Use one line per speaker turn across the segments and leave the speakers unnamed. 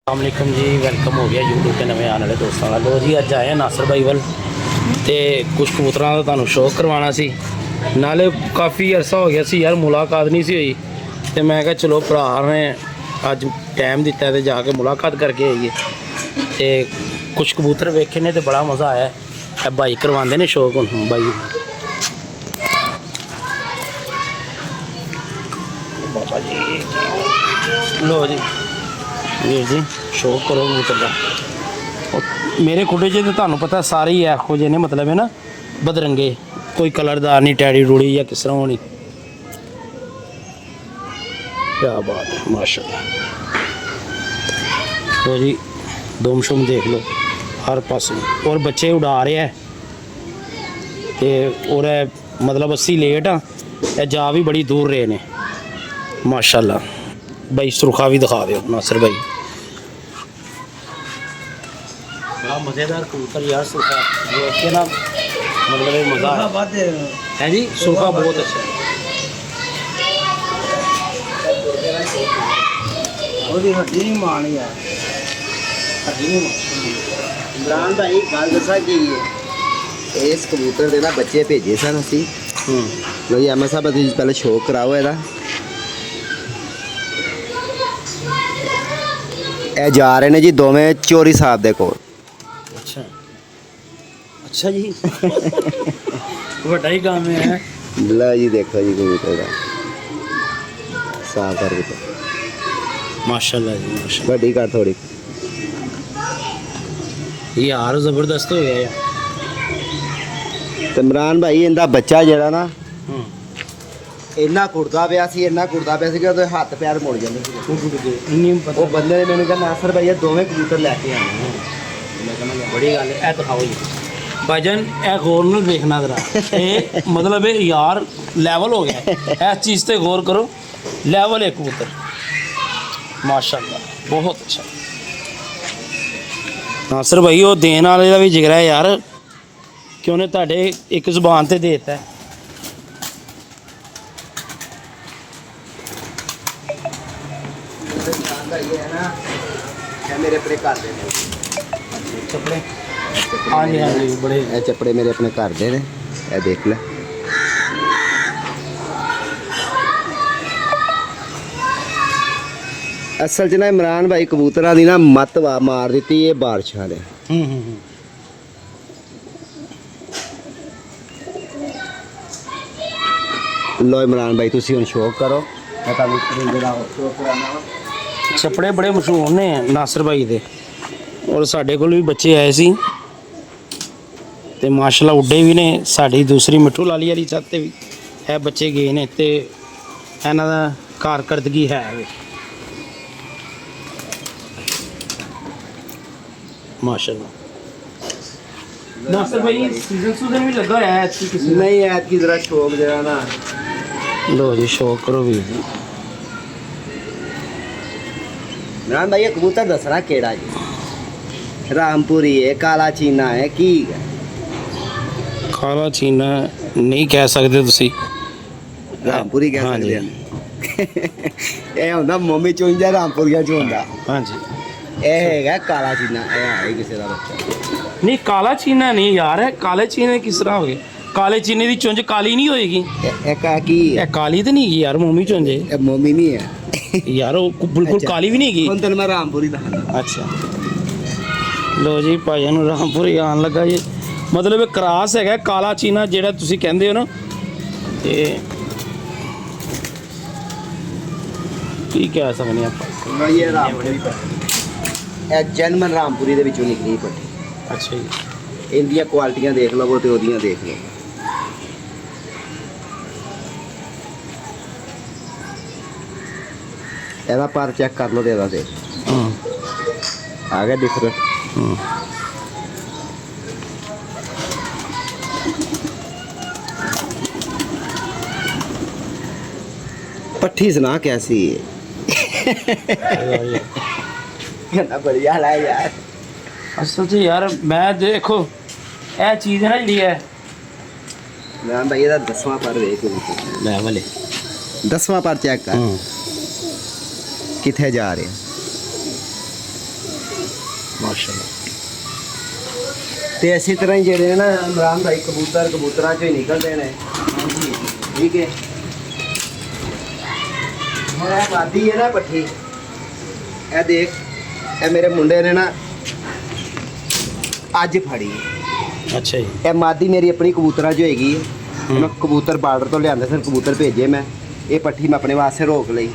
अस्सलामुअलैकुम जी, वेलकम हो गया यूट्यूब के नवे आने वाले दोस्तों का। लो जी, अज आए नासर भाई वाल तो कुछ कबूतरों का तुहानू शौक करवाना सी, नाले काफ़ी अरसा हो गया सी यार, मुलाकात नहीं सी हुई। तो मैं क्या चलो भरा ने अज टाइम दिता है तो जाके मुलाकात करके आइए। तो कुछ कबूतर वेखे ने तो बड़ा मज़ा आया। भाई करवाते ने शौक हूँ भाई बाबा जी। लो जी वीर जी, शौक करो कबूतर का। मेरे खुडे च तो तुहानू पता सारे ही एहो जे ने, मतलब है ना बदरंगे, कोई कलरदार नहीं, टैडी रूड़ी या किस तरह होनी। क्या बात है, माशाल्लाह। तो जी दुम शुम देख लो हर पास, और बच्चे उड़ा रहे हैं तो और मतलब 80 लेट आ, जा भी बड़ी दूर रहे ने माशाल्लाह। भाई सुरखा भी दिखा दो नासिर भाई, बड़ा मज़ेदार कबूतर यार। सुरखा देख के ना मतलब मज़ा है जी, सुरखा बहुत अच्छा है।
इमरान भाई गल दसा कि इस कबूतर के ना बच्चे भेजे सन असी। लो जी एम साहब पहले शौक कराओ एदा। ਇਹ जा रहे ने जी दोवें चोरी साहब दे कोल।
अच्छा अच्छा जी बड़ा ही काम है।
लो जी देखो जी कबूतर का साफ कर
माशाल्लाह जी माशाल्लाह,
बड़ी कर थोड़ी
यार ज़बरदस्त हो गया यार।
ते इमरान भाई इंदा बच्चा जेड़ा ना इन्ना कुड़दा पिया सी, इन्ना कुड़दा पिया सी कि ਉਹਦੇ ਹੱਥ ਪੈਰ ਮੁੜ ਜਾਂਦੇ ਸੀ। ਉਹ ਬੰਦੇ ਨੇ ਮੈਨੂੰ ਕਹਿੰਦਾ ਨਾਸਰ ਭਾਈ ਇਹ ਦੋਵੇਂ ਕਬੂਤਰ ਲੈ ਕੇ ਆਣੇ ਨੇ। ਮੈਂ ਕਹਿੰਦਾ
बड़ी गल है, दिखाओ जी भाईजान, ए गौर न देखना जरा, मतलब है यार लेवल हो गया। इस चीज़ पे गौर करो, लेवल है कबूतर माशाल्लाह, बहुत अच्छा। नासिर भाई वो देने वाले का भी जिगरा है यार, कि उन्हें तुहाडे एक जुबान से देता है।
ये है ना ये मेरे अपने घर दे ने
चपड़े। हाँ जी हाँ जी, बड़े
ये चपड़े मेरे अपने घर दे ने, ये देख ले। असल च ना इमरान भाई कबूतरां दी ना मत मार दी ये बारिशां ने। लो इमरान भाई तुसी हुण शौक करो, मैं तुहानू जेड़ा शौक कराना वा।
छपड़े बड़े मशहूर ने नासिर भाई दे, और साढ़े कोल भी बच्चे आए सी ते माशाल्लाह उड्डे भी ने। साड़ी दूसरी मिट्ठू लाली वाली छत ते भी है बच्चे गए ने, ते इन्हां दा कारकर्दगी है माशाल्लाह। नासिर भाई सीजन सूजन भी लगा है ऐतकी किसी ने?
नहीं ऐतकी जरा शौक जेड़ा ना।
लो जी शौक करो वीर जी।
इमरान भाई ये कबूतर दसना केड़ा जी? रामपुरी है, काला चीना है की है?
काला चीना नहीं कह सकते तुसी,
रामपुरी कह
हाँ
सकते
जी।
हैं। ਇਹ ਹੁੰਦਾ ਮੋਮੀ ਚੁੰਝਾ ਰਾਮਪੁਰੀਆ ਚ ਹੁੰਦਾ।
हाँ जी,
ਇਹ ਹੈਗਾ ਕਾਲਾ ਚੀਨਾ, ਇਹ ਹੈ ਕਿਸੇ ਦਾ ਬੱਚਾ।
नहीं काला चीना नहीं यार, है काले चीने किस तरह हो गए? काले चीने की चुंझ काली नहीं होएगी?
ਇਹ ਕਾ ਕੀ
ये
ਹੈ?
काली तो नहीं है यार, मोमी चुंझ है
ਇਹ ਮੋਮੀ नहीं है।
यार, वो बिल्कुल
अच्छा।
काली भी नहीं
ਹੁਣ
है।
ਤੈਨੂੰ ਮੈਂ ਰਾਮਪੁਰੀ ਦੱਸਦਾ।
अच्छा लो जी भाईजान रामपुर आन लगा जी, मतलब ये क्रास है काला चीना जेड़ा तुसी कहंदे हो ना, ते की कह सकने ਆਪਾਂ।
ਇਹ ਰਾਮਪੁਰੀ ਇਹ ਜਨਮਨ ਰਾਮਪੁਰੀ ਦੇ ਵਿੱਚੋਂ ਨਿਕਲੀ ਪੱਟੀ।
अच्छा जी,
ਇਹਦੀਆਂ ਕੁਆਲਿਟੀਆਂ ਦੇਖ ਲਵੋ ਤੇ ਉਹਦੀਆਂ ਦੇਖ ਲਓ। ਇਹਦਾ ਪਰ ਚੈੱਕ ਕਰ ਲਓ ਤੇ ਇਹਦਾ ਦੇਖ ਆ ਗਿਆ ਡਿਫਰੈਂਟ। पट्टी सुना कैसी है? कहना बढ़िया है यार।
असल से यार मैं देखो ये चीज़ है ना जी है
मैं भाई ਇਹਦਾ 10वां पर ਵੇਖ
मैं वाले
10वां पर चेक कर किथे जा रहे
ਮਾਸ਼ਾਅੱਲਾ।
ਤੇ ਇਸੇ ਤਰ੍ਹਾਂ ਹੀ ਜਿਹੜੇ ਨੇ ਨਾ ਇਮਰਾਨ ਭਾਈ ਕਬੂਤਰਾਂ ਚੋਂ ਹੀ ਨਿਕਲਦੇ ਨੇ। ਠੀਕ ਹੈ। ਹੁਣ ਇਹ ਮਾਦੀ ਹੈ ਨਾ ਪੱਠੀ, ਇਹ ਦੇਖ, ਇਹ ਮੇਰੇ ਮੁੰਡੇ ਨੇ ਨਾ ਅੱਜ ਫੜੀ।
ਅੱਛਾ ਜੀ।
ਇਹ ਮਾਦੀ ਮੇਰੀ ਆਪਣੀ ਕਬੂਤਰਾਂ 'ਚ ਹੋਏਗੀ। ਮੈਂ ਕਬੂਤਰ ਬਾਰਡਰ ਤੋਂ ਲਿਆਂਦੇ ਸਨ, ਕਬੂਤਰ ਭੇਜੇ ਮੈਂ, ਇਹ ਪੱਠੀ ਮੈਂ ਆਪਣੇ ਵਾਸਤੇ ਰੋਕ ਲਈ।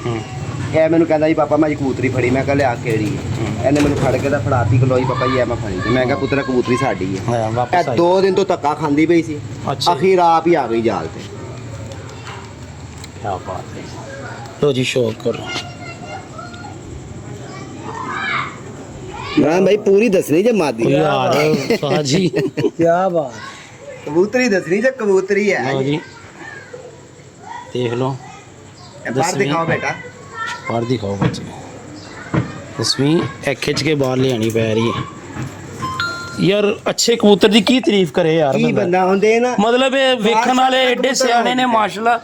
ਇਹ ਮੈਨੂੰ ਕਹਿੰਦਾ ਜੀ ਪਾਪਾ ਮੈਂ ਅੱਜ ਕਬੂਤਰੀ ਫੜੀ। ਮੈਂ ਕਿਹਾ ਲਿਆ ਕਿਹੜੀ ਹੈ? ਇਹਨੇ ਮੈਨੂੰ ਫੜ ਕੇ ਤਾਂ ਫੜਾਤੀ ਕਿ ਲੋ ਜੀ ਪਾਪਾ ਜੀ ਇਹ ਮੈਂ ਫੜੀ ਸੀ। ਮੈਂ ਕਿਹਾ ਪੁੱਤਰਾ ਕਬੂਤਰੀ ਸਾਡੀ ਹੈ। ਇਹ 2 ਦਿਨ ਤੋਂ ਧੱਕਾ ਖਾਂਦੀ ਪਈ ਸੀ, ਅਖੀਰ ਆਪ ਹੀ ਆ ਗਈ ਜਾਲ ਤੇ।
ਕੀ ਬਾਤ ਹੈ। ਲੋ ਜੀ ਸ਼ੌਕ ਕਰੋ।
ਇਮਰਾਨ ਭਾਈ ਪੂਰੀ ਦੱਸਣੀ ਜੇ ਮਾਦੀ
ਯਾਰ ਸਾਹ ਜੀ ਕੀ ਬਾਤ।
ਕਬੂਤਰੀ ਦੱਸਣੀ ਜੇ ਕਬੂਤਰੀ ਹੈ।
ਲਓ ਜੀ ਦੇਖ ਲਓ।
ਇਹ ਬਾਹਰ ਦਿਖਾਓ ਬੇਟਾ,
ਬਾਹਰ ਦਿਖਾਓ ਬੱਚੇ। ਤਸਵੀਰ ਇਹ ਖਿੱਚ ਕੇ ਬਾਹਰ ਲਿਆਣੀ ਪੈ ਰਹੀ ਹੈ ਯਾਰ। ਅੱਛੇ ਕਬੂਤਰ ਦੀ ਕੀ ਤਾਰੀਫ ਕਰੇ ਯਾਰ
ਕੀ ਬੰਦਾ ਹੁੰਦੇ ਨਾ,
ਮਤਲਬ ਇਹ ਵੇਖਣ ਵਾਲੇ ਐਡੇ ਸਿਆਣੇ ਨੇ ਮਾਸ਼ਾਅੱਲਾ,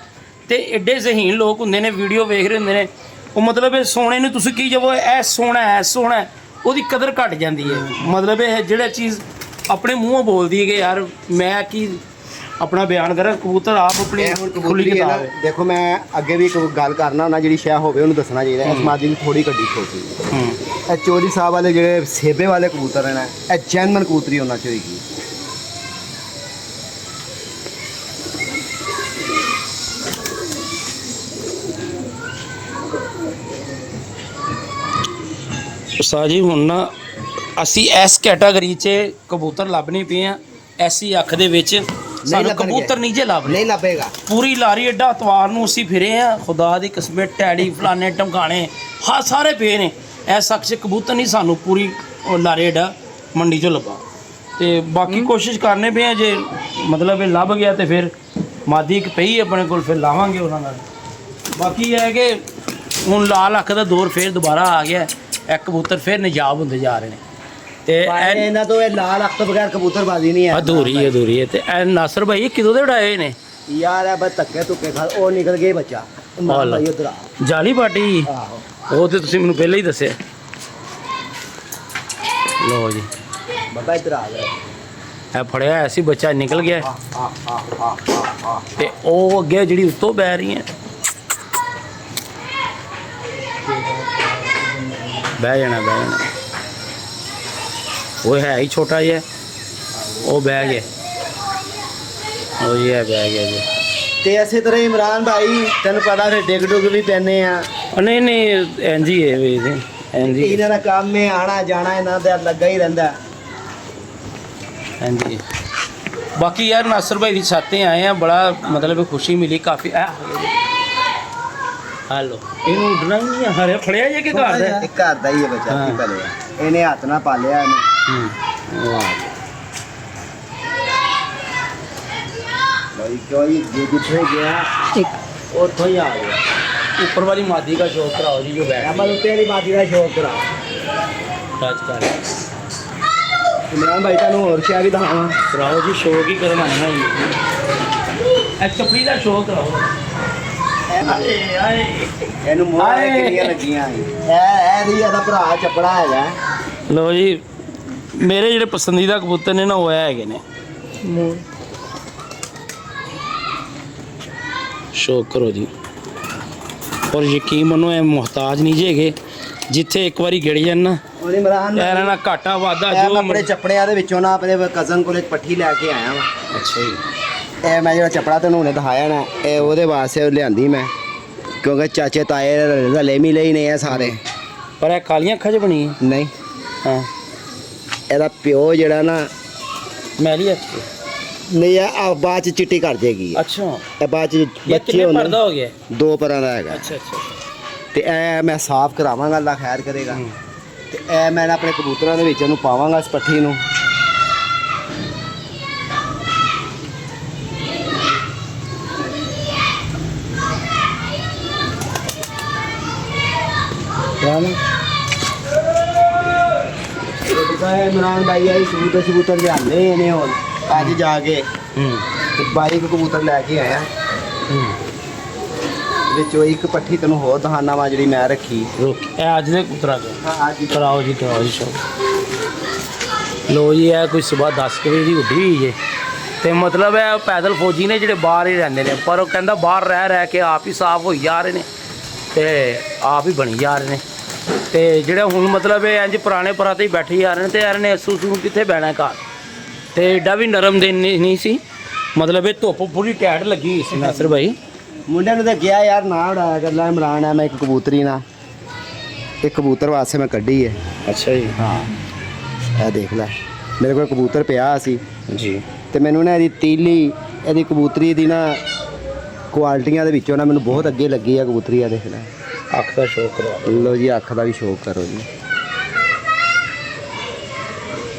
ਤੇ ਐਡੇ ਜ਼ਹੀਨ ਲੋਕ ਹੁੰਦੇ ਨੇ, ਵੀਡੀਓ ਵੇਖ ਰਹੇ ਹੁੰਦੇ ਨੇ। ਉਹ ਮਤਲਬ ਇਹ ਸੋਨੇ ਨੂੰ ਤੁਸੀਂ ਕੀ ਜਵੋ ਇਹ ਸੋਹਣਾ ਉਹਦੀ ਕਦਰ ਘਟ ਜਾਂਦੀ ਹੈ। ਮਤਲਬ ਇਹ ਜਿਹੜਾ ਚੀਜ਼ ਆਪਣੇ ਮੂੰਹੋਂ ਬੋਲਦੀ ਹੈ ਕਿ ਯਾਰ ਮੈਂ ਕੀ ਆਪਣਾ ਬਿਆਨ ਕਰਾਂ। ਕਬੂਤਰ ਆਪ ਆਪਣੀ ਖੁੱਲੀ ਕਿਤਾਬ ਹੈ।
ਦੇਖੋ ਮੈਂ ਅੱਗੇ ਵੀ ਇੱਕ ਗੱਲ ਕਰਨਾ ਹੁੰਦਾ, ਜਿਹੜੀ ਸ਼ੈ ਹੋਵੇ ਉਹਨੂੰ ਦੱਸਣਾ ਚਾਹੀਦਾ। ਇਸ ਮਾਦੀ ਦੀ ਥੋੜੀ ਗੱਡੀ ਛੋਟੀ ਹੈ। ਇਹ ਚੋਰੀ ਸਾਹਿਬ ਵਾਲੇ ਜਿਹੜੇ ਸੇਬੇ ਵਾਲੇ ਕਬੂਤਰ ਨੇ, ਇਹ ਜੈਨਮਨ ਕਬੂਤਰੀ ਉਹਨਾਂ 'ਚ ਹੋਏਗੀ।
ਉਸਤਾਦ ਜੀ ਹੁਣ ਨਾ ਅਸੀਂ ਇਸ ਕੈਟਾਗਰੀ 'ਚ ਕਬੂਤਰ ਲੱਭਣੇ ਪਏ ਆ। ਐਸੀ ਅੱਖ ਦੇ ਵਿੱਚ ਸਾਨੂੰ ਕਬੂਤਰ ਨਹੀਂ ਜੇ ਲੱਭ
ਨਹੀਂ ਲੱਭੇਗਾ।
ਪੂਰੀ ਲਾਰੀ ਅੱਡਾ ਤਵਾਰ ਨੂੰ ਅਸੀਂ ਫਿਰੇ ਆ। ਖੁਦਾ ਦੀ ਕਸਮ, ਟੈਡੀ ਫਲਾਣੇ ਟਮਕਾਣੇ ਹਾਂ ਸਾਰੇ ਪਏ ਨੇ। ਐਸ ਅੱਖ 'ਚ ਕਬੂਤਰ ਨਹੀਂ ਸਾਨੂੰ ਪੂਰੀ ਲਾਰੀ ਅੱਡਾ ਮੰਡੀ 'ਚੋਂ ਲੱਭਾ। ਤੇ ਬਾਕੀ ਕੋਸ਼ਿਸ਼ ਕਰਨੇ ਪਏ ਆ, ਜੇ ਮਤਲਬ ਇਹ ਲੱਭ ਗਿਆ ਤੇ ਫਿਰ ਮਾਦੀ ਇੱਕ ਪਈ ਆਪਣੇ ਕੋਲ, ਫਿਰ ਲਾਵਾਂਗੇ ਉਹਨਾਂ ਨਾਲ। ਬਾਕੀ ਇਹ ਹੈ ਕਿ ਹੁਣ ਲਾਲ ਅੱਖ ਦਾ ਦੌਰ ਫਿਰ ਦੁਬਾਰਾ ਆ ਗਿਆ। ਇਹ ਕਬੂਤਰ ਫਿਰ ਨਿਜਾਬ ਹੁੰਦੇ ਜਾ ਰਹੇ ਨੇ। ਤੇ
ਇਹਨਾਂ ਤੋਂ ਇਹ ਲਾਲ ਅੱਖ ਤੋਂ ਬਗੈਰ ਕਬੂਤਰਬਾਜ਼ੀ ਨਹੀਂ ਹੈ।
ਅਧੂਰੀ ਹੈ। ਤੇ ਇਹ ਨਾਸਰ ਭਾਈ ਕਿਦੋਂ ਦੇ ਉਡਾਏ ਨੇ
ਯਾਰ? ਇਹ ਬਸ ਧੱਕੇ ਧੁੱਕੇ ਖਾ, ਉਹ ਨਿਕਲ ਗਏ ਬੱਚਾ। ਭਾਈ ਉਧਰ ਆ
ਜਾਲੀ ਪਾਟੀ।
ਆਹੋ
ਉਹ ਤੇ ਤੁਸੀਂ ਮੈਨੂੰ ਪਹਿਲਾਂ ਹੀ ਦੱਸਿਆ। ਲੋ ਜੀ
ਬਾਬਾ ਇਧਰ ਆ ਗਿਆ।
ਇਹ ਫੜਿਆ ਹੋਇਆ ਸੀ ਬੱਚਾ, ਨਿਕਲ ਗਿਆ। ਤੇ ਉਹ ਅੱਗੇ ਜਿਹੜੀ ਉੱਤੋਂ ਬਹਿ ਰਹੀ ਹੈ, ਬਹਿ ਜਾਣਾ। ਉਹ ਹੈ ਹੀ ਛੋਟਾ ਜਿਹਾ, ਉਹ ਬਹਿ ਗਿਆ। ਉਹ ਜੀ ਹੈ ਬਹਿ ਗਿਆ ਜੀ।
ਤੇ ਇਸੇ ਤਰ੍ਹਾਂ ਇਮਰਾਨ ਭਾਈ ਤੈਨੂੰ ਪਤਾ ਫਿਰ ਡਿੱਗ ਡੁੱਗ ਵੀ ਪੈਨੇ ਆ।
ਨਹੀਂ ਇੰਝ ਹੀ ਹੈ ਵੀ ਇੰਝ ਹੀ
ਇਹਨਾਂ ਦਾ ਕੰਮ ਹੈ ਆਣਾ ਜਾਣਾ, ਇਹਨਾਂ ਦਾ ਲੱਗਾ ਹੀ ਰਹਿੰਦਾ।
ਹਾਂਜੀ। ਬਾਕੀ ਯਾਰ ਨਾਸਰ ਭਾਈ ਦੀ ਛੱਤ ਤੇ ਆਏ ਆ, ਬੜਾ ਮਤਲਬ ਖੁਸ਼ੀ ਮਿਲੀ ਕਾਫੀ। ਹਲੋ ਇਹਨੂੰ ਉੱਡਣਾ ਨਹੀਂ ਆ, ਹਰੇ ਫੜਿਆ ਜੇ ਕਿ ਘਰ ਦਾ?
ਇੱਕ ਘਰ ਦਾ ਹੀ ਹੈ ਬੱਚਾ, ਕੀ ਪਲਿਆ ਇਹਨੇ, ਹੱਥ ਨਾਲ ਪਾਲਿਆ ਇਹਨੇ।
ਵਾਹ
ਭਾਈ ਕਿਉਂ ਜਿੱਥੇ ਗਿਆ ਉੱਥੋਂ ਹੀ ਆ ਗਿਆ।
ऊपर वाली मादी का शौक कराओ जी, जो
अमल तेरी मादी का शौक करा
टच कर
इमरान भाई तेन होर शै भी दिखावा
कराओ जी, शौक ही करना है जी। कपड़ी का शौक कराओ।
ਇਹਨੂੰ ਮੋਹਰਾਂ ਕਿੰਨੀਆਂ ਲੱਗੀਆਂ ਇਹਦੀ ਇਹਦਾ ਭਰਾ ਚੱਪੜਾ ਹੈਗਾ।
ਲੋ ਜੀ ਮੇਰੇ ਜਿਹੜੇ ਪਸੰਦੀਦਾ ਕਬੂਤਰ ਨੇ ਨਾ ਉਹ ਹੈਗੇ ਨੇ। ਸ਼ੌਕ ਕਰੋ ਜੀ। और यकीन मनो ਇਹ ਮੁਹਤਾਜ ਨਹੀਂ ਜੇਗੇ, ਜਿੱਥੇ ਇੱਕ ਵਾਰੀ ਗਿੜ ਜਾਣ ਨਾ
ਉਹ ਇਮਰਾਨ
ਇਹਨਾਂ ਨਾਲ ਘਾਟਾ ਵਾਦਾ
ਜੋ
ਜੋ
ਆਪਣੇ ਚੱਪੜਿਆਂ ਦੇ ਵਿੱਚੋਂ ਨਾ ਆਪਣੇ ਕਜ਼ਨ ਕੋਲ ਇੱਕ ਪੱਠੀ ਲੈ ਕੇ ਆਇਆ ਵਾਂ।
ਅੱਛਾ ਜੀ।
ਇਹ ਮੈਂ ਜਿਹੜਾ ਚੱਪੜਾ ਤੈਨੂੰ ਹੁਣੇ ਦਿਖਾਇਆ ਨਾ, ਇਹ ਉਹਦੇ ਵਾਸਤੇ ਲਿਆਂਦੀ ਮੈਂ, ਕਿਉਂਕਿ ਚਾਚੇ ਤਾਏ ਰਲੇ ਮਿਲੇ ਹੀ ਨੇ ਇਹ ਸਾਰੇ।
ਪਰ ਇਹ ਕਾਲੀਆਂ ਅੱਖਾਂ 'ਚ ਬਣੀ ਹੈ?
ਨਹੀਂ
ਹਾਂ
ਇਹਦਾ ਪਿਓ ਜਿਹੜਾ ਨਾ
ਮੈਲੀ ਅੱਖ।
ਨਹੀਂ ਆ ਬਾਅਦ ਚ ਚਿੱਟੀ ਕਰ ਜੇਗੀ।
ਅੱਛਾ
ਇਹ ਬਾਅਦ ਚ
ਇਹ
ਬੱਚੇ
ਕਿੰਨੇ
ਹੁੰਦੇ
ਪਰਦਾ ਹੋ ਗਿਆ?
2 ਪਰਾਂ ਦਾ ਹੈਗਾ।
ਅੱਛਾ ਅੱਛਾ।
ਤੇ ਇਹ ਮੈਂ ਸਾਫ਼ ਕਰਾਵਾਂਗਾ, ਅੱਲਾ ਖੈਰ ਕਰੇਗਾ। ਤੇ ਇਹ ਮੈਂ ਆਪਣੇ ਕਬੂਤਰਾਂ ਦੇ ਵਿੱਚ ਇਹਨੂੰ ਪਾਵਾਂਗਾ ਇਸ ਪੱਠੀ ਨੂੰ। इमरान भाई आई कबूतर लियाने ने हुण अज जाके ते 22 कबूतर लैके आया। ਵਿੱਚੋਂ ਇੱਕ ਪੱਠੀ ਤੈਨੂੰ ਹੋਰ ਦਿਖਾਣਾ ਵਾ ਜਿਹੜੀ ਮੈਂ ਰੱਖੀ।
ਇਹ ਅੱਜ ਦੇ ਕਬੂਤਰਾਂ ਚੋਂ।
ਹਾਂ ਅੱਜ
ਕਰਾਓ ਜੀ ਸ਼ੌਕ। ਲੋ ਜੀ ਇਹ ਕੋਈ ਸਵੇਰ 10 ਵਜੇ ਦੀ ਉੱਡੀ ਹੋਈ ਜੇ ਤੇ ਮਤਲਬ ਇਹ ਪੈਦਲ ਫੌਜੀ ਨੇ ਜਿਹੜੇ ਬਾਹਰ ਹੀ ਰਹਿੰਦੇ ਨੇ, ਪਰ ਉਹ ਕਹਿੰਦਾ ਬਾਹਰ ਰਹਿ ਕੇ ਆਪ ਹੀ ਸਾਫ਼ ਹੋਈ ਜਾ ਰਹੇ ਨੇ ਤੇ ਆਪ ਹੀ ਬਣੀ ਜਾ ਰਹੇ ਨੇ। ਤੇ ਜਿਹੜਾ ਹੁਣ ਮਤਲਬ ਇਹ ਇੰਜ ਪੁਰਾਣੇ ਪਰਾਤੇ ਹੀ ਬੈਠੇ ਜਾ ਰਹੇ ਨੇ ਤੇ ਯਾਰ ਨੇ ਸੂ ਕਿੱਥੇ ਬਹਿਣਾ ਘਰ। ਤੇ ਏਡਾ ਵੀ ਨਰਮ ਦਿਨ ਨਹੀਂ ਸੀ, ਮਤਲਬ ਇਹ ਧੁੱਪ ਪੂਰੀ ਟੈਟ ਲੱਗੀ ਹੋਈ ਸੀ ਨਾਸਰ ਭਾਈ।
ਮੁੰਡਿਆਂ ਨੂੰ ਤਾਂ ਗਿਆ ਯਾਰ ਨਾ ਉਡਾਇਆ ਕਰ ਲੈ ਇਮਰਾਨ ਆ, ਮੈਂ ਇੱਕ ਕਬੂਤਰੀ ਨਾ ਇੱਕ ਕਬੂਤਰ ਵਾਸਤੇ ਮੈਂ ਕੱਢੀ ਹੈ।
ਅੱਛਾ ਜੀ।
ਹਾਂ ਇਹ ਦੇਖ ਲੈ ਮੇਰੇ ਕੋਲ ਕਬੂਤਰ ਪਿਆ ਸੀ
ਜੀ
ਤੇ ਮੈਨੂੰ ਨਾ ਇਹਦੀ ਤੀਲੀ ਇਹਦੀ ਕਬੂਤਰੀ ਦੀ ਨਾ ਕੁਆਲਿਟੀਆਂ ਦੇ ਵਿੱਚੋਂ ਨਾ ਮੈਨੂੰ ਬਹੁਤ ਅੱਗੇ ਲੱਗੀ ਆ ਕਬੂਤਰੀ ਆ। ਦੇਖ ਲੈ
ਅੱਖ ਦਾ ਸ਼ੌਕ ਕਰਵਾ ਦਿਓ।
ਲਓ ਜੀ ਅੱਖ ਦਾ ਵੀ ਸ਼ੌਕ ਕਰੋ ਜੀ।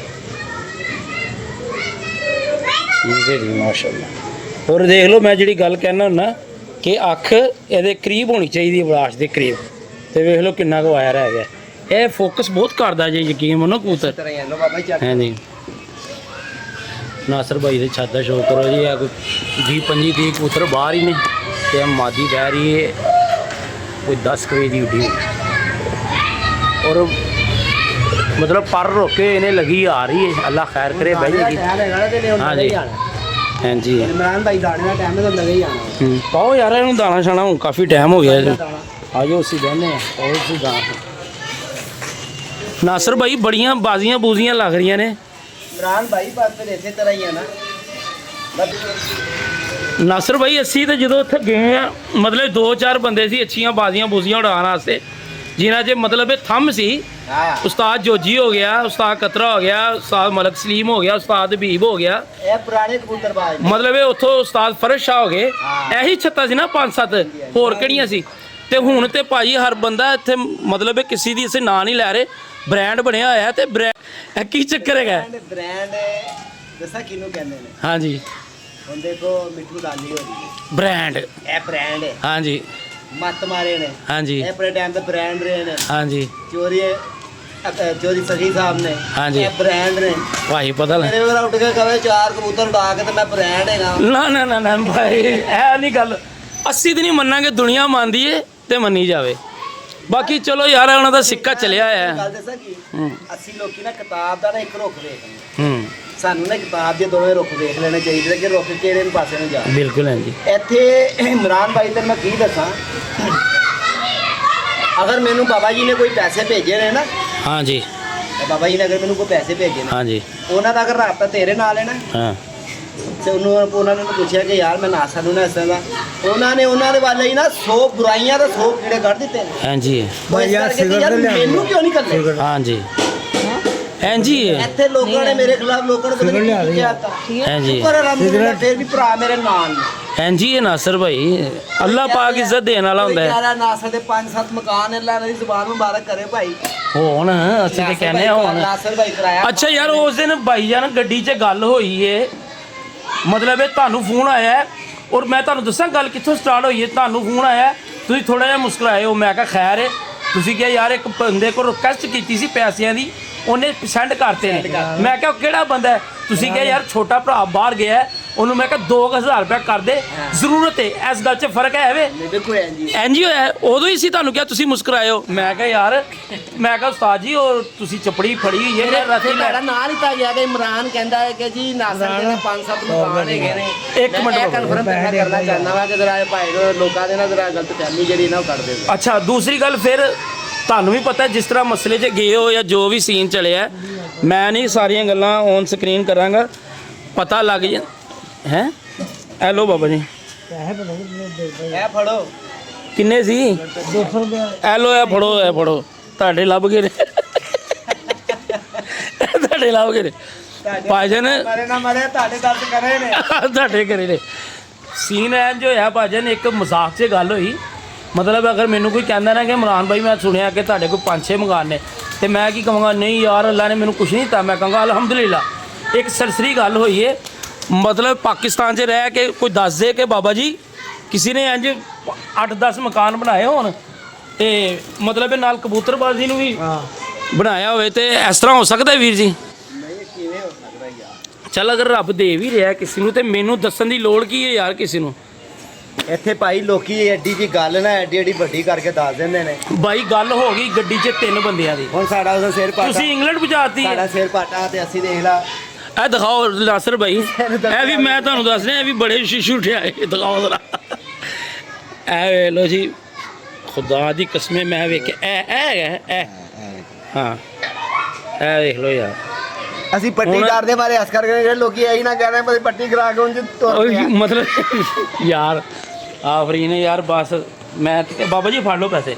ਠੀਕ ਹੈ ਜੀ ਮਾਸ਼ਾਅੱਲਾ। ਹੋਰ ਦੇਖ ਲਓ ਮੈਂ ਜਿਹੜੀ ਗੱਲ ਕਹਿਣਾ ਹੁੰਦਾ ਕਿ ਅੱਖ ਇਹਦੇ ਕਰੀਬ ਹੋਣੀ ਚਾਹੀਦੀ ਹੈ, ਬਲਾਸ਼ ਦੇ ਕਰੀਬ। ਤੇ ਵੇਖ ਲਓ ਕਿੰਨਾ ਕੁ ਵਾਇਰ ਹੈਗਾ। ਇਹ ਫੋਕਸ ਬਹੁਤ ਕਰਦਾ ਜੇ, ਯਕੀਨ ਮੰਨੋ ਕਬੂਤਰ।
ਤਰ੍ਹਾਂ ਹੀ ਲੋ ਬਾਬਾ ਜੀ
ਹਾਂਜੀ ਨਾਸਰ ਭਾਈ ਦੇ ਛੱਤ ਦਾ ਸ਼ੌਕ ਕਰੋ ਜੀ। ਆ ਕੋਈ 20-25 30 ਕਬੂਤਰ ਬਾਹਰ ਹੀ ਨੇ ਤੇ ਮਾਦੀ ਬਹਿ ਰਹੀ ਹੈ ਕੋਈ 10 ਵਜੇ ਦੀ ਉੱਡੀ ਔਰ ਮਤਲਬ ਪਰ ਰੋਕੇ ਇਹਨੇ ਲੱਗੀ ਆ ਰਹੀ ਹੈ। ਅੱਲਾ ਖੈਰ ਕਰੇ ਬਹਿ ਜੇਗੀ। ਹਾਂਜੀ ਹਾਂਜੀ
ਇਮਰਾਨ ਭਾਈ ਦਾਣੇ ਦਾ ਟਾਈਮ ਤਾਂ ਲੱਗਾ ਹੀ ਆਣਾ।
ਪਾਓ ਯਾਰ ਇਹਨੂੰ ਦਾਣਾ ਛਾਣਾ, ਹੁਣ ਕਾਫੀ ਟਾਈਮ ਹੋ ਗਿਆ ਜੀ। ਆ ਜਾਓ ਅਸੀਂ ਬਹਿੰਦੇ ਹਾਂ, ਪਾਓ ਤੁਸੀਂ ਦਾਣਾ। ਨਾਸਰ ਭਾਈ ਬੜੀਆਂ ਬਾਜ਼ੀਆਂ ਬੂਜ਼ੀਆਂ ਲੱਗ ਰਹੀਆਂ ਨੇ।
ਇਮਰਾਨ ਭਾਈ ਬਸ ਫਿਰ ਇਸੇ ਤਰ੍ਹਾਂ ਹੀ ਆ ਨਾ।
ਨਾਸਰ ਭਾਈ ਅਸੀਂ ਤਾਂ ਜਦੋਂ ਉੱਥੇ ਗਏ ਆ ਮਤਲਬ 2-4 ਬੰਦੇ ਸੀ ਅੱਛੀਆਂ ਬਾਜ਼ੀਆਂ ਬੂਜ਼ੀਆਂ ਉਡਾਉਣ ਵਾਸਤੇ, ਜਿਨ੍ਹਾਂ 'ਚ ਮਤਲਬ ਇਹ ਥੰਮ ਸੀ।
ਹਾਂ
ਉਸਤਾਦ ਜੋਜੀ ਹੋ ਗਿਆ, ਉਸਤਾਦ ਕਤਰਾ ਹੋ ਗਿਆ, ਉਸਤਾਦ ਮਲਕ ਸਲੀਮ ਹੋ ਗਿਆ, ਉਸਤਾਦ ਹਬੀਬ ਹੋ ਗਿਆ,
ਇਹ ਪੁਰਾਣੇ ਕਬੂਤਰਬਾਜ਼
ਮਤਲਬ ਇਹ ਉੱਥੋਂ ਉਸਤਾਦ ਫਰਜ਼ ਸ਼ਾਹ ਹੋ ਗਏ। ਇਹੀ ਛੱਤਾਂ ਸੀ ਨਾ 5-7, ਹੋਰ ਕਿਹੜੀਆਂ ਸੀ। ਤੇ ਹੁਣ ਤੇ ਭਾਜੀ ਹਰ ਬੰਦਾ ਇੱਥੇ ਮਤਲਬ ਇਹ ਕਿਸੇ ਦੀ ਅਸੀਂ ਨਾਂ ਨਹੀਂ ਲੈ ਰਹੇ, ਬ੍ਰਾਂਡ ਬਣਿਆ ਹੋਇਆ। ਤੇ ਇਹ ਕੀ ਚੱਕਰ ਹੈਗਾ?
ਬ੍ਰਾਂਡ ਦੱਸਾਂ ਕਿਹਨੂੰ ਕਹਿੰਦੇ ਨੇ?
ਹਾਂਜੀ
ਹੁਣ ਦੇਖੋ ਮਿੱਠੂ ਦਾਨੀ ਹੋ ਰਹੀ ਹੈ,
ਬ੍ਰਾਂਡ।
ਇਹ ਬ੍ਰਾਂਡ ਹੈ।
ਹਾਂਜੀ
ਮੱਤ ਮਾਰੇ ਨੇ,
ਹਾਂਜੀ
ਇਹ ਆਪਣੇ ਟਾਈਮ ਤੇ ਬ੍ਰਾਂਡ ਰਹੇ ਨੇ।
ਹਾਂਜੀ
ਚੋਰੀ ਸਖੀ ਸਾਹਿਬ ਨੇ,
ਹਾਂਜੀ।
ਇਹ ਬ੍ਰਾਂਡ ਨੇ।
ਭਾਈ ਪਤਾ ਲੱਗ
ਮੇਰੇ ਵਾਲਾ ਉੱਠ ਕੇ ਕਹੇ 4 ਕਬੂਤਰ ਉਡਾ ਕੇ ਤੇ ਮੈਂ ਬ੍ਰਾਂਡ ਹੈਗਾ।
ਨਾ ਭਾਈ ਇਹ ਨਹੀਂ ਗੱਲ। ਅਸੀਂ ਤਾਂ ਨਹੀਂ ਮੰਨਾਂਗੇ, ਦੁਨੀਆ ਮੰਨਦੀ ਏ ਤੇ ਮੰਨੀ ਜਾਵੇ। ਬਾਕੀ ਚਲੋ ਯਾਰ ਉਹਨਾਂ ਦਾ ਸਿੱਕਾ ਚੱਲਿਆ ਹੈ।
ਗੱਲ ਦੱਸਾਂ ਕੀ, ਅਸੀਂ ਲੋਕੀ ਨਾ ਕਿਤਾਬ ਦਾ ਨਾ ਇੱਕ ਰੁੱਖ ਵੇਖਦੇ
ਹੂੰ
ਸਾਨੂੰ ਨਾ ਕਿਤਾਬ ਦੇ ਦੋਵੇਂ ਰੁੱਖ ਵੇਖ ਲੈਣੇ ਚਾਹੀਦੇ ਕਿ ਰੁੱਖ ਕਿਹੜੇ ਪਾਸੇ ਨੂੰ ਜਾ।
ਬਿਲਕੁਲ ਹਾਂਜੀ।
ਇੱਥੇ ਇਮਰਾਨ ਭਾਈ ਤੇ ਮੈਂ ਕੀ ਦੱਸਾਂ, ਅਗਰ ਮੈਨੂੰ ਬਾਬਾ ਜੀ ਨੇ ਕੋਈ ਪੈਸੇ ਭੇਜੇ ਨੇ ਨਾ,
ਹਾਂਜੀ
ਬਾਬਾ ਜੀ ਨੇ ਅਗਰ ਮੈਨੂੰ ਕੋਈ ਪੈਸੇ ਭੇਜੇ ਨੇ,
ਹਾਂਜੀ
ਉਹਨਾਂ ਦਾ ਅਗਰ ਰਾਬਤਾ ਤੇਰੇ ਨਾਲ ਹੈ ਨਾ,
ਹਾਂ
ਤੇ ਉਹਨਾਂ ਨੇ ਪੁੱਛਿਆ ਕਿ ਯਾਰ ਮੈਂ ਨਾਸਾ ਨੂੰ ਨਾ ਇਸ ਤਰ੍ਹਾਂ, ਉਹਨਾਂ ਨੇ ਉਹਨਾਂ ਦੇ ਵਾਲੇ ਹੀ ਨਾ 100 ਬੁਰਾਈਆਂ ਤੇ 100 ਕੀੜੇ ਕੱਢ ਦਿੱਤੇ ਨੇ।
ਹਾਂਜੀ
ਯਾਰ ਮੈਨੂੰ ਕਿਉਂ ਨਹੀਂ ਕਰਦੇ?
ਹਾਂਜੀ ਹਾਂਜੀ
ਇੱਥੇ ਲੋਕਾਂ ਨੇ ਮੇਰੇ ਖਿਲਾਫ ਲੋਕਾਂ ਨੇ ਪਤਾ ਨਹੀਂ ਕੀ ਕਿਹਾਤਾ।
ਹਾਂਜੀ
ਪਰ ਅਲਹਮਦੁਲਿਲਾ ਫਿਰ ਵੀ ਭਰਾ ਮੇਰੇ ਨਾਲ ਨੇ।
ਹਾਂਜੀ ਇਹ ਨਾਸਰ ਭਾਈ ਅੱਲਾਹ ਪਾਕ ਇੱਜ਼ਤ ਦੇਣ ਵਾਲਾ ਹੁੰਦਾ ਹੈ।
ਯਾਰਾ ਨਾਸਰ ਦੇ 5-7 ਮਕਾਨ ਅੱਲਾਹ ਦੀ ਜ਼ੁਬਾਨ ਮੁਬਾਰਕ ਕਰੇ ਭਾਈ।
ਹੁਣ ਅਸੀਂ ਤੇ ਕਹਿੰਦੇ ਆ ਹੁਣ।
ਨਾਸਰ ਭਾਈ ਕਰਾਇਆ।
ਅੱਛਾ ਯਾਰ ਉਸ ਦਿਨ ਭਾਈ ਜਾਨ ਗੱਡੀ 'ਚ ਗੱਲ ਹੋਈ ਏ, ਮਤਲਬ ਇਹ ਤੁਹਾਨੂੰ ਫੋਨ ਆਇਆ ਹੈ, ਔਰ ਮੈਂ ਤੁਹਾਨੂੰ ਦੱਸਾਂ ਗੱਲ ਕਿੱਥੋਂ ਸਟਾਰਟ ਹੋਈ ਹੈ। ਤੁਹਾਨੂੰ ਫੋਨ ਆਇਆ, ਤੁਸੀਂ ਥੋੜਾ ਜਿਹਾ ਮੁਸਕਰਾਏ ਹੋ। ਮੈਂ ਕਿਹਾ ਖੈਰ ਹੈ। ਤੁਸੀਂ ਕਿਹਾ ਯਾਰ ਇੱਕ ਬੰਦੇ ਕੋਲ ਰਿਕੁਐਸਟ ਕੀਤੀ ਸੀ ਪੈਸਿਆਂ ਦੀ, ਉਹਨੇ ਸੈਂਡ ਕਰਤੇ ਨੇ। ਮੈਂ ਕਿਹਾ ਕਿਹੜਾ ਬੰਦਾ ਹੈ? ਤੁਸੀਂ ਕਿਹਾ ਯਾਰ ਛੋਟਾ ਭਰਾ ਬਾਹਰ ਗਿਆ, ਉਹਨੂੰ ਮੈਂ ਕਿਹਾ 2000 ਰੁਪਇਆ ਕਰ ਦੇ, ਜ਼ਰੂਰਤ ਹੈ। ਇਸ ਗੱਲ 'ਚ ਫਰਕ ਹੈ ਵੇ।
ਦੇਖੋ
ਐਨਜੀਓ ਹੈ, ਉਦੋਂ ਹੀ ਸੀ ਤੁਹਾਨੂੰ ਕਿਹਾ, ਤੁਸੀਂ ਮੁਸਕਰਾਏ ਹੋ। ਮੈਂ ਕਿਹਾ ਯਾਰ, ਮੈਂ ਕਿਹਾ ਉਸਤਾਦ ਜੀ ਉਹ ਤੁਸੀਂ ਚਪੜੀ ਫੜੀ ਹੋਈ ਹੈ ਰਾਤੀ।
ਮੇਰਾ ਨਾਂ ਲਿੱਤਾ ਗਿਆ ਕਿ ਇਮਰਾਨ ਕਹਿੰਦਾ ਹੈ ਕਿ ਜੀ ਨਾਸਰ ਦੇ 5-7 ਮਕਾਨ ਹੈਗੇ ਨੇ।
ਇੱਕ ਮਿੰਟ
ਕਨਫਰਮ ਮੈਂ ਕਰਨਾ ਚਾਹੁੰਦਾ ਵਾ ਕਿ ਜਰਾ ਭਾਈ ਲੋਕਾਂ ਦੇ ਨਾਲ ਜਰਾ ਗਲਤ ਫਹਿਮੀ ਜਿਹੜੀ ਨਾ ਉਹ ਕੱਢ ਦੇ।
ਅੱਛਾ ਦੂਸਰੀ ਗੱਲ, ਫਿਰ ਤੁਹਾਨੂੰ ਵੀ ਪਤਾ ਜਿਸ ਤਰ੍ਹਾਂ ਮਸਲੇ 'ਚ ਗਏ ਹੋ ਜਾਂ ਜੋ ਵੀ ਸੀਨ ਚੱਲਿਆ, ਮੈਂ ਨਹੀਂ ਸਾਰੀਆਂ ਗੱਲਾਂ ਔਨ ਸਕਰੀਨ ਕਰਾਂਗਾ, ਪਤਾ ਲੱਗ ਜਾ ਹੈ। ਐ ਲੋ ਬਾਬਾ ਜੀ
ਇਹ ਫੜੋ
ਕਿੰਨੇ ਸੀ? 200 ਰੁਪਏ। ਐ ਲੋ ਇਹ ਫੜੋ ਤੁਹਾਡੇ ਲੱਭ ਗਏ ਨੇ। ਤੁਹਾਡੇ ਲੱਭ ਗਏ ਨੇ ਭਾਜਨ।
ਮਾਰੇ ਨਾ ਮਾਰੇ ਤੁਹਾਡੇ ਦਰਦ ਕਰੇ ਨੇ।
ਤੁਹਾਡੇ ਘਰੇ ਨੇ ਸੀਨ ਐ ਜੋ ਹੋਇਆ ਭਾਜਨ। ਇੱਕ ਮਜ਼ਾਕ 'ਚ ਗੱਲ ਹੋਈ, ਮਤਲਬ ਅਗਰ ਮੈਨੂੰ ਕੋਈ ਕਹਿੰਦਾ ਨਾ ਕਿ ਇਮਰਾਨ ਭਾਈ ਮੈਂ ਸੁਣਿਆ ਕਿ ਤੁਹਾਡੇ ਕੋਲ 5-6 ਮਕਾਨ ਨੇ, ਤੇ ਮੈਂ ਕੀ ਕਹਾਂਗਾ? ਨਹੀਂ ਯਾਰ ਅੱਲਾ ਨੇ ਮੈਨੂੰ ਕੁਛ ਨਹੀਂ ਦਿੱਤਾ। ਮੈਂ ਕਹਾਂਗਾ ਅਲਹਮਦੁਲਿਲਾ। ਇੱਕ ਸਰਸਰੀ ਗੱਲ ਹੋਈ ਹੈ, ਮਤਲਬ ਪਾਕਿਸਤਾਨ 'ਚ ਰਹਿ ਕੇ ਕੋਈ ਦੱਸ ਦੇ ਕਿ ਬਾਬਾ ਜੀ ਕਿਸੇ ਨੇ ਇੰਜ 8-10 ਮਕਾਨ ਬਣਾਏ ਹੋਣ ਤੇ ਮਤਲਬ ਨਾਲ ਕਬੂਤਰਬਾਜ਼ੀ ਨੂੰ ਵੀ ਬਣਾਇਆ ਹੋਵੇ, ਤੇ ਇਸ ਤਰ੍ਹਾਂ ਹੋ ਸਕਦਾ ਵੀਰ ਜੀ?
ਨਹੀਂ ਕਿਵੇਂ ਹੋ ਸਕਦਾ ਯਾਰ?
ਚੱਲ ਅਗਰ ਰੱਬ ਦੇ ਵੀ ਰਿਹਾ ਕਿਸੇ ਨੂੰ, ਤੇ ਮੈਨੂੰ ਦੱਸਣ ਦੀ ਲੋੜ ਕੀ ਹੈ ਯਾਰ ਕਿਸੇ ਨੂੰ?
ਇੱਥੇ ਭਾਈ ਲੋਕੀ ਐਡੀ ਜੀ ਗੱਲ ਨਾ ਐਡੀ ਵੱਡੀ ਕਰਕੇ ਦੱਸ ਦਿੰਦੇ ਨੇ।
ਬਾਈ ਗੱਲ ਹੋ ਗਈ ਗੱਡੀ 'ਚ 3 ਬੰਦਿਆਂ ਦੀ।
ਹੁਣ ਸਾਡਾ ਉਹਦਾ ਸਿਰ ਪਾਟਾ,
ਤੁਸੀਂ ਇੰਗਲੈਂਡ ਪਹੁੰਚਾਤੀ
ਸਾਡਾ ਸਿਰ ਪਾਟਾ ਤੇ ਅਸੀਂ ਦੇਖ ਲਾ।
ਇਹ ਦਿਖਾਓ ਨਾਸਰ ਭਾਈ, ਇਹ ਵੀ ਮੈਂ ਤੁਹਾਨੂੰ ਦੱਸ ਰਿਹਾ, ਇਹ ਵੀ ਬੜੇ ਸ਼ੀਸ਼ੂ ਉਠਿਆਏ। ਦਿਖਾਓ ਜ਼ਰਾ, ਇਹ ਵੇਖ ਲਓ ਜੀ, ਖੁਦਾ ਦੀ ਕਸਮੇ ਮੈਂ ਵੇਖਿਆ ਇਹ ਹੈਗਾ ਇਹ। ਹਾਂ ਇਹ ਵੇਖ ਲਓ ਯਾਰ,
ਅਸੀਂ ਪੱਟੀ ਕਰਦੇ ਮਾਰੇ ਹੱਸ ਕਰਕੇ ਜਿਹੜੇ ਲੋਕੀ ਇਹੀ ਨਾ ਕਹਿ ਰਹੇ ਭਾਈ ਪੱਟੀ ਕਰਾ ਕੇ ਉਂਝ ਤੁਰ ਪਿਆ।
ਮਤਲਬ ਯਾਰ ਆਫਰੀਨ ਯਾਰ ਬਸ ਮੈਂ ਬਾਬਾ ਜੀ ਫੜ ਲਓ ਪੈਸੇ।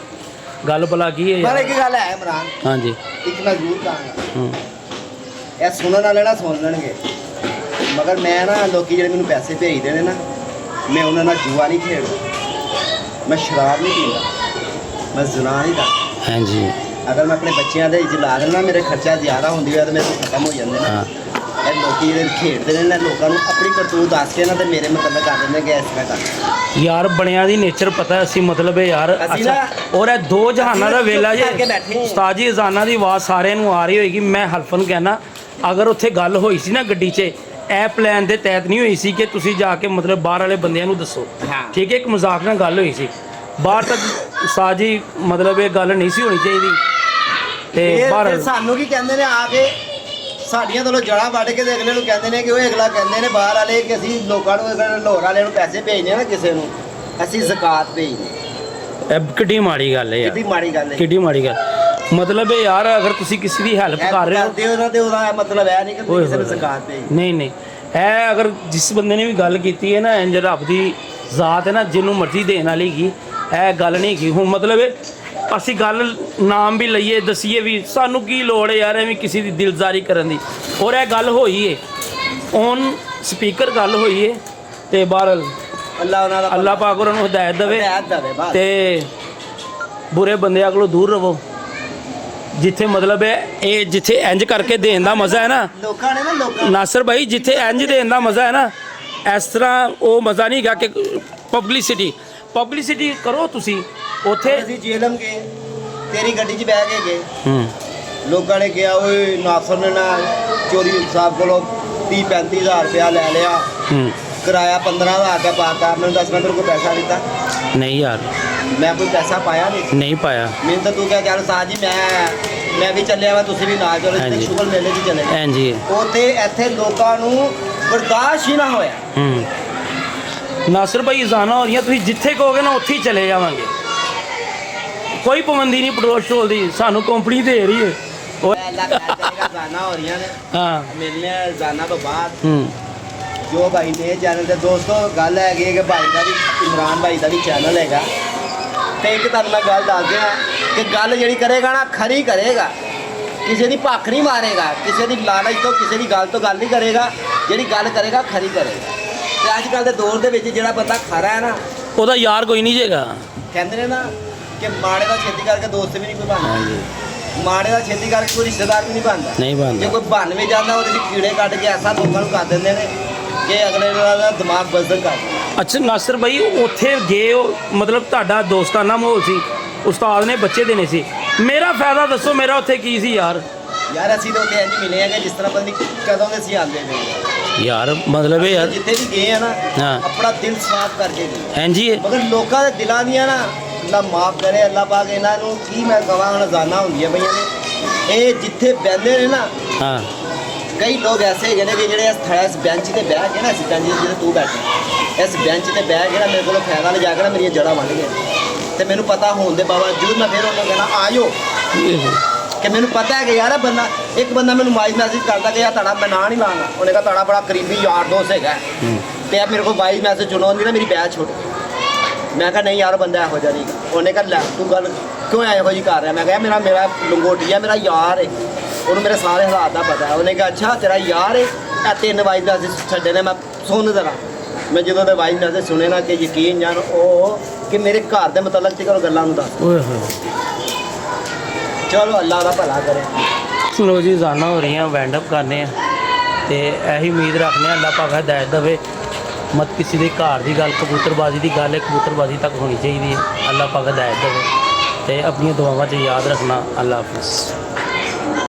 ਗੱਲ ਭਲਾ ਕੀ ਹੈ
ਪਰ
ਯਾਰ?
ਇੱਕ ਗੱਲ ਹੈ ਇਮਰਾਨ,
ਹਾਂਜੀ
ਇੱਕ ਮੈਂ ਜ਼ਰੂਰ ਕਹਾਂਗਾ,
ਹੂੰ
ਇਹ ਸੁਣਨ ਵਾਲੇ ਨਾ ਸੁਣ ਲੈਣਗੇ, ਮਗਰ ਮੈਂ ਨਾ ਲੋਕੀ ਜਿਹੜੇ ਮੈਨੂੰ ਪੈਸੇ ਭੇਜਦੇ ਨੇ ਨਾ, ਮੈਂ ਉਹਨਾਂ ਨਾਲ ਜੂਆ ਨਹੀਂ ਖੇਡਦਾ, ਮੈਂ ਸ਼ਰਾਬ ਨਹੀਂ ਪੀਂਦਾ, ਮੈਂ ਜ਼ੁਨਾ ਨਹੀਂ ਕਰਦਾ।
ਹਾਂਜੀ
ਅਗਰ ਮੈਂ ਆਪਣੇ ਬੱਚਿਆਂ ਦੇ ਇਜਲਾ ਦੇਣਾ, ਮੇਰੇ ਖਰਚਾ ਜ਼ਿਆਦਾ ਹੁੰਦੀ ਹੈ ਤਾਂ ਮੇਰੇ ਤੋਂ ਖਤਮ ਹੋ ਜਾਂਦੇ ਨੇ।
ਹਾਂ
ਇਹ ਲੋਕੀ ਜਿਹੜੇ ਖੇਡਦੇ ਨੇ ਨਾ, ਲੋਕਾਂ ਨੂੰ ਆਪਣੀ ਕਰਤੂਤ ਦੱਸ ਕੇ ਨਾ ਤੇ ਮੇਰੇ ਮਤਲਬ ਕਰ ਦਿੰਦੇ ਕਿ ਇਸ ਤਰ੍ਹਾਂ ਕਰ
ਯਾਰ ਬਣਿਆ ਦੀ ਨੇਚਰ ਪਤਾ ਅਸੀਂ ਮਤਲਬ ਹੈ ਯਾਰ।
ਅਸੀਂ
ਅੱਛਾ,
ਨਾ-
ਔਰ ਇਹ ਦੋ ਜਹਾਨਾਂ ਦਾ ਵੇਲਾ ਜੇ।
ਚੁੱਪ ਕਰਕੇ ਬੈਠੇ ਹਾਂ।
ਉਸਤਾਦ ਜੀ ਅਜ਼ਾਨਾਂ ਦੀ ਆਵਾਜ਼ ਸਾਰਿਆਂ ਨੂੰ ਆ ਰਹੀ ਹੋਏਗੀ। ਮੈਂ ਹਲਫਨ ਕਹਿਣਾ, ਅਗਰ ਉੱਥੇ ਗੱਲ ਹੋਈ ਸੀ ਨਾ ਗੱਡੀ 'ਚ, ਇਹ ਪਲਾਨ ਦੇ ਤਹਿਤ ਨਹੀਂ ਹੋਈ ਸੀ ਕਿ ਤੁਸੀਂ ਜਾ ਕੇ ਮਤਲਬ ਬਾਹਰ ਵਾਲੇ ਬੰਦਿਆਂ ਨੂੰ ਦੱਸੋ।
ਹਾਂ।
ਠੀਕ ਹੈ, ਇੱਕ ਮਜ਼ਾਕ ਨਾਲ ਗੱਲ ਹੋਈ ਸੀ। ਬਾਹਰ ਤੱਕ ਉਸਤਾਦ ਜੀ ਮਤਲਬ ਇਹ ਗੱਲ ਨਹੀਂ ਸੀ ਹੋਣੀ ਚਾਹੀਦੀ। ਤੇ ਬਾਹਰ
ਫਿਰ ਸਾਨੂੰ ਕੀ ਕਹਿੰਦੇ ਨੇ ਆ ਕੇ, ਸਾਡੀਆਂ ਤੋਂ ਜੜਾ ਵੱਢ ਕੇ ਤੇ ਅਗਲੇ ਨੂੰ ਕਹਿੰਦੇ ਨੇ ਕਿ ਉਹ ਅਗਲਾ ਕਹਿੰਦੇ ਨੇ ਬਾਹਰ ਵਾਲੇ ਕਿ ਅਸੀਂ ਲੋਕਾਂ ਨੂੰ, ਅਗਰ ਲਾਹੌਰ ਵਾਲਿਆਂ ਨੂੰ ਪੈਸੇ ਭੇਜਨੇ ਨਾ ਕਿਸੇ ਨੂੰ, ਅਸੀਂ ਜ਼ਕਾਤ ਭੇਜਦੇ।
ਇਹ ਕਿੱਡੀ ਮਾੜੀ ਗੱਲ ਹੈ ਯਾਰ,
ਕਿੰਨੀ ਮਾੜੀ ਗੱਲ ਹੈ।
ਕਿੱਡੀ ਮਾੜੀ ਗੱਲ। ਮਤਲਬ ਇਹ ਯਾਰ ਅਗਰ ਤੁਸੀਂ ਕਿਸੇ ਦੀ ਹੈਲਪ ਕਰ ਰਹੇ ਹੋ,
ਕਰਦੇ ਹੋ ਨਾ ਤੇ ਉਹਦਾ ਮਤਲਬ ਇਹ ਨਹੀਂ ਕਿ ਤੁਸੀਂ
ਓਏ
ਕਿਸੇ ਨੂੰ
ਹੋਏ।
ਜ਼ਕਾਤ ਭੇਜ।
ਨਹੀਂ ਨਹੀਂ, ਇਹ ਅਗਰ ਜਿਸ ਬੰਦੇ ਨੇ ਵੀ ਗੱਲ ਕੀਤੀ ਹੈ ਨਾ, ਇੰਜ ਰੱਬ ਦੀ ਜ਼ਾਤ ਹੈ ਨਾ, ਜਿਹਨੂੰ ਮਰਜ਼ੀ ਦੇਣ ਵਾਲੀ ਕੀ, ਇਹ ਗੱਲ ਨਹੀਂ ਕੀ। ਹੁਣ ਮਤਲਬ ਅਸੀਂ ਗੱਲ ਨਾਮ ਵੀ ਲਈਏ, ਦਸੀਏ ਵੀ, ਸਾਨੂੰ ਕੀ ਲੋੜ ਹੈ ਯਾਰ ਐਵੇਂ ਕਿਸੇ ਦੀ ਦਿਲਜ਼ਾਰੀ ਕਰਨ ਦੀ। ਔਰ ਇਹ ਗੱਲ ਹੋਈ ਹੈ ਔਨ ਸਪੀਕਰ, ਗੱਲ ਹੋਈ ਹੈ ਤੇ ਬਾਹਰ
ਅੱਲਾ ਉਹਨਾਂ ਦਾ
ਅੱਲਾਹ ਪਾਕ ਉਹਨਾਂ ਨੂੰ ਹਦਾਇਤ ਦੇਵੇ
ਹਦਾਇਤ ਦੇਵੇ ਬਸ।
ਤੇ ਬੁਰੇ ਬੰਦਿਆਂ ਕੋਲੋਂ ਦੂਰ ਰਹੋ। ਜਿੱਥੇ ਮਤਲਬ ਹੈ ਇਹ ਜਿੱਥੇ ਇੰਜ ਕਰਕੇ ਦੇਣ ਦਾ ਮਜ਼ਾ ਹੈ ਨਾ
ਲੋਕਾਂ ਨੇ ਨਾ ਲੋਕਾਂ
ਨਾਸਰ ਭਾਈ, ਜਿੱਥੇ ਇੰਜ ਦੇਣ ਦਾ ਮਜ਼ਾ ਹੈ ਨਾ, ਇਸ ਤਰ੍ਹਾਂ ਉਹ ਮਜ਼ਾ ਨਹੀਂ ਗਾ ਕਿ ਪਬਲਿਸਿਟੀ ਕਰੋ ਤੁਸੀਂ ਉੱਥੇ।
ਅਸੀਂ ਜੇਲਮ ਗਏ, ਤੇਰੀ ਗੱਡੀ 'ਚ ਬਹਿ ਕੇ ਗਏ,
ਹੂੰ
ਲੋਕਾਂ ਨੇ ਕਿਹਾ ਓਏ ਨਾਸਰ ਨੇ ਨਾ ਚੋਰੀ ਸਾਹਿਬ ਕੋਲੋਂ 30-35 ਹਜ਼ਾਰ ਰੁਪਇਆ ਲੈ ਲਿਆ,
ਹੂੰ
ਕਿਰਾਇਆ 15,000 ਰੁਪਇਆ ਪਾਤਾ। ਮੈਨੂੰ ਦੱਸ ਮੈਂ ਤੇਰੇ ਕੋਲ ਪੈਸਾ ਦਿੱਤਾ?
ਨਹੀਂ ਯਾਰ,
ਮੈਂ ਕੋਈ ਪੈਸਾ ਪਾਇਆ ਨਹੀਂ।
ਨਹੀਂ ਪਾਇਆ।
ਮੈਨੂੰ ਤਾਂ ਤੂੰ ਕਹਿ ਚੱਲ ਸਾਹ ਜੀ ਮੈਂ ਵੀ ਚੱਲਿਆ ਵਾ, ਤੁਸੀਂ ਵੀ ਨਾਲ ਚਲੋ, ਜਿੱਥੇ
ਹਾਂਜੀ।
ਸ਼ੁਗਲ ਮੇਲੇ 'ਚ ਚਲੇ ਗਏ।
ਹਾਂਜੀ
ਉੱਥੇ ਇੱਥੇ ਲੋਕਾਂ ਨੂੰ ਬਰਦਾਸ਼ਤ ਹੀ ਨਾ ਹੋਇਆ।
ਹੂੰ ਨਾਸਰ ਭਾਈ ਜ਼ਾਨਾ ਹੋ ਰਹੀਆਂ, ਤੁਸੀਂ ਜਿੱਥੇ ਕਹੋਗੇ ਨਾ ਉੱਥੇ ਹੀ ਚਲੇ ਜਾਵਾਂਗੇ। ਕੋਈ ਪਾਬੰਦੀ ਨਹੀਂ ਪੈਟਰੋਲ ਸਟੋਲ ਦੀ, ਸਾਨੂੰ ਕੰਪਨੀ ਦੇ ਰਹੀ ਹੈ। ਉਹ
ਅੱਲਾ ਖੈਰ ਕਰੇਗਾ, ਜ਼ਾਨਾ ਹੋ ਰਹੀਆਂ ਨੇ,
ਹਾਂ
ਮਿਲਨੇ ਆ ਜ਼ਾਨਾ ਤੋਂ ਬਾਅਦ।
ਹੂੰ
ਜੋ ਭਾਈ ਨੇ ਚੈਨਲ ਤੇ ਦੋਸਤੋ ਗੱਲ ਹੈਗੀ ਹੈ ਕਿ ਭਾਈ ਦਾ ਵੀ, ਇਮਰਾਨ ਭਾਈ ਦਾ ਵੀ ਚੈਨਲ ਹੈਗਾ। ਤੇ ਇੱਕ ਤੁਹਾਨੂੰ ਮੈਂ ਗੱਲ ਦੱਸ ਦਿਆਂ ਕਿ ਗੱਲ ਜਿਹੜੀ ਕਰੇਗਾ ਨਾ ਖਰੀ ਕਰੇਗਾ, ਕਿਸੇ ਦੀ ਭੱਖ ਨਹੀਂ ਮਾਰੇਗਾ, ਕਿਸੇ ਦੀ ਲਾਲਚ ਤੋਂ, ਕਿਸੇ ਦੀ ਗੱਲ ਤੋਂ ਗੱਲ ਨਹੀਂ ਕਰੇਗਾ। ਜਿਹੜੀ ਗੱਲ ਕਰੇਗਾ ਖਰੀ ਕਰੇਗਾ। ਤੇ ਅੱਜ ਕੱਲ੍ਹ ਦੇ ਦੌਰ ਦੇ ਵਿੱਚ ਜਿਹੜਾ ਬੰਦਾ ਖਰਾ ਹੈ ਨਾ,
ਉਹਦਾ ਯਾਰ ਕੋਈ ਨਹੀਂ ਜੇਗਾ।
ਕਹਿੰਦੇ ਨੇ ਨਾ ਕਿ ਮਾੜੇ ਦਾ ਛੇਤੀ ਕਰਕੇ ਦੋਸਤ ਵੀ ਨਹੀਂ ਕੋਈ ਬਣਦਾ,
ਹਾਂਜੀ
ਮਾੜੇ ਦਾ ਛੇਤੀ ਕਰਕੇ ਕੋਈ ਰਿਸ਼ਤੇਦਾਰ ਵੀ ਨਹੀਂ ਬਣਦਾ।
ਨਹੀਂ
ਜੇ
ਬਣਦਾ।
ਕੋਈ ਬਣ ਵੀ ਜਾਂਦਾ ਉਹਦੇ ਵਿੱਚ ਕੀੜੇ ਕੱਢ ਕੇ ਐਸਾ ਲੋਕਾਂ ਨੂੰ ਕਰ ਦਿੰਦੇ ਨੇ ਕਿ ਅਗਲੇ ਦਾ ਦਿਮਾਗ ਬਜ਼ਰ ਕਰ ਦਿੰਦਾ।
ਅੱਛਾ ਨਾਸਰ ਭਾਈ, ਉੱਥੇ ਗਏ ਹੋ ਮਤਲਬ ਤੁਹਾਡਾ ਦੋਸਤਾਨਾ ਮਾਹੌਲ ਸੀ, ਉਸਤਾਦ ਨੇ ਬੱਚੇ ਦੇਣੇ ਸੀ, ਮੇਰਾ ਫਾਇਦਾ ਦੱਸੋ, ਮੇਰਾ ਉੱਥੇ ਕੀ ਸੀ ਯਾਰ?
ਯਾਰ ਅਸੀਂ ਤਾਂ ਉੱਥੇ ਇੰਝ ਮਿਲੇ ਹੈਗੇ ਜਿਸ ਤਰ੍ਹਾਂ ਪਤਾ ਨਹੀਂ ਕਦੋਂ ਦੇ ਅਸੀਂ ਆਉਂਦੇ ਨੇ।
ਯਾਰ ਮਤਲਬ ਇਹ ਯਾਰ
ਜਿੱਥੇ ਵੀ ਗਏ ਆ ਨਾ,
ਹਾਂ।
ਆਪਣਾ ਦਿਲ ਸਾਫ਼ ਕਰਕੇ ਗਏ।
ਇੰਜ ਹੀ ਹੈ।
ਮਗਰ ਲੋਕਾਂ ਦੇ ਦਿਲਾਂ ਦੀਆਂ ਨਾ, ਅੱਲਾ ਮਾਫ ਕਰੇ, ਅੱਲਾ ਪਾਕ ਇਹਨਾਂ ਨੂੰ ਕੀ ਮੈਂ ਕਹਾਂ, ਹੁਣ ਜ਼ਾਨਾ ਹੁੰਦੀਆਂ ਪਈਆਂ ਨੇ। ਇਹ ਜਿੱਥੇ ਬਹਿੰਦੇ ਨੇ ਨਾ,
ਹਾਂ
ਕਈ ਲੋਕ ਐਸੇ ਹੈਗੇ ਨੇ ਕਿ ਜਿਹੜੇ ਇਸ ਬੈਂਚ ਤੇ ਬਹਿ ਕੇ ਨਾ, ਇਸ ਬੈਂਚ ਜਿੱਥੇ ਤੂੰ ਬੈਠਾ, ਇਸ ਬੈਂਚ ਤੇ ਬਹਿ ਕੇ ਨਾ ਮੇਰੇ ਕੋਲੋਂ ਫਾਇਦਾ ਲਿਜਾ ਕੇ ਨਾ ਮੇਰੀਆਂ ਜੜ੍ਹਾਂ ਵੱਢ ਗਏ। ਤੇ ਮੈਨੂੰ ਪਤਾ ਹੋਣ ਦੇ ਬਾਵਜੂਦ ਮੈਂ ਫਿਰ ਉਹਨੂੰ ਕਹਿਣਾ ਆਇਓ, ਕਿ ਮੈਨੂੰ ਪਤਾ ਹੈ ਕਿ ਯਾਰ ਬੰਦਾ, ਇੱਕ ਬੰਦਾ ਮੈਨੂੰ ਵਾਇਸ ਮੈਸੇਜ ਕਰਦਾ ਕਿ ਯਾਰ ਤੁਹਾਡਾ ਮੈਂ ਨਾਂ ਨਹੀਂ ਲਾਉਣਾ, ਉਹਨੇ ਕਿਹਾ ਤੁਹਾਡਾ ਬੜਾ ਕਰੀਬੀ ਯਾਰ ਦੋਸਤ ਹੈਗਾ, ਤੇ ਆ ਮੇਰੇ ਕੋਲ ਵਾਇਸ ਮੈਸੇਜ ਚੁਣਾਉਂਦੀ ਨਾ ਮੇਰੀ ਬੈਚ ਛੁੱਟ ਗਈ। ਮੈਂ ਕਿਹਾ ਨਹੀਂ ਯਾਰ ਬੰਦਾ ਇਹੋ ਜਿਹਾ ਨਹੀਂ। ਉਹਨੇ ਕਿਹਾ ਲੈ ਤੂੰ ਗੱਲ ਕਿਉਂ ਇਹੋ ਜਿਹੀ ਕਰ ਰਿਹਾ? ਮੈਂ ਕਿਹਾ ਮੇਰਾ ਲੰਗੋਟੀਆ ਮੇਰਾ ਯਾਰ ਹੈ, ਉਹਨੂੰ ਮੇਰੇ ਸਾਰੇ ਹਾਲਾਤ ਦਾ ਪਤਾ ਹੈ। ਉਹਨੇ ਕਿਹਾ ਅੱਛਾ ਤੇਰਾ ਯਾਰ ਹੈ, ਇਹ 3 ਵਾਇਸ ਮੈਸੇਜ ਛੱਡੇ ਨੇ, ਮੈਂ ਸੁਣ ਜ਼ਰਾ। ਮੈਂ ਜਦੋਂ ਦੇ ਵਾਇਸ ਮੈਸੇਜ ਸੁਣੇ ਨਾ ਕਿ ਯਕੀਨ ਜਾਣ ਉਹ ਕਿ ਮੇਰੇ ਘਰ ਦੇ ਮੁਤਲਕ ਤੇ ਕਰੋ ਗੱਲਾਂ ਨੂੰ ਦੱਸ।
ਓਏ ਹੋਏ,
ਚਲੋ ਅੱਲਾ ਦਾ ਭਲਾ ਕਰੇ।
ਲੋ ਜੀ ਜ਼ਾਨਾ ਹੋ ਰਹੀਆਂ, ਵੈਂਡ ਅਪ ਕਰਨੇ ਆ ਤੇ ਇਹੀ ਉਮੀਦ ਰੱਖਦੇ ਆ ਅੱਲਾਹ ਪਾਕ ਹਦਾਇਤ ਦੇਵੇ। ਮਤ ਕਿਸੇ ਦੇ ਘਰ ਦੀ ਗੱਲ, ਕਬੂਤਰਬਾਜ਼ੀ ਦੀ ਗੱਲ ਹੈ, ਕਬੂਤਰਬਾਜ਼ੀ ਤੱਕ ਹੋਣੀ ਚਾਹੀਦੀ ਹੈ। ਅੱਲਾਹ ਪਾਕ ਹਦਾਇਤ ਦੇਵੇ ਤੇ ਆਪਣੀਆਂ ਦੁਆਵਾਂ 'ਚ ਯਾਦ ਰੱਖਣਾ। ਅੱਲਾਹ ਹਾਫਿਜ਼।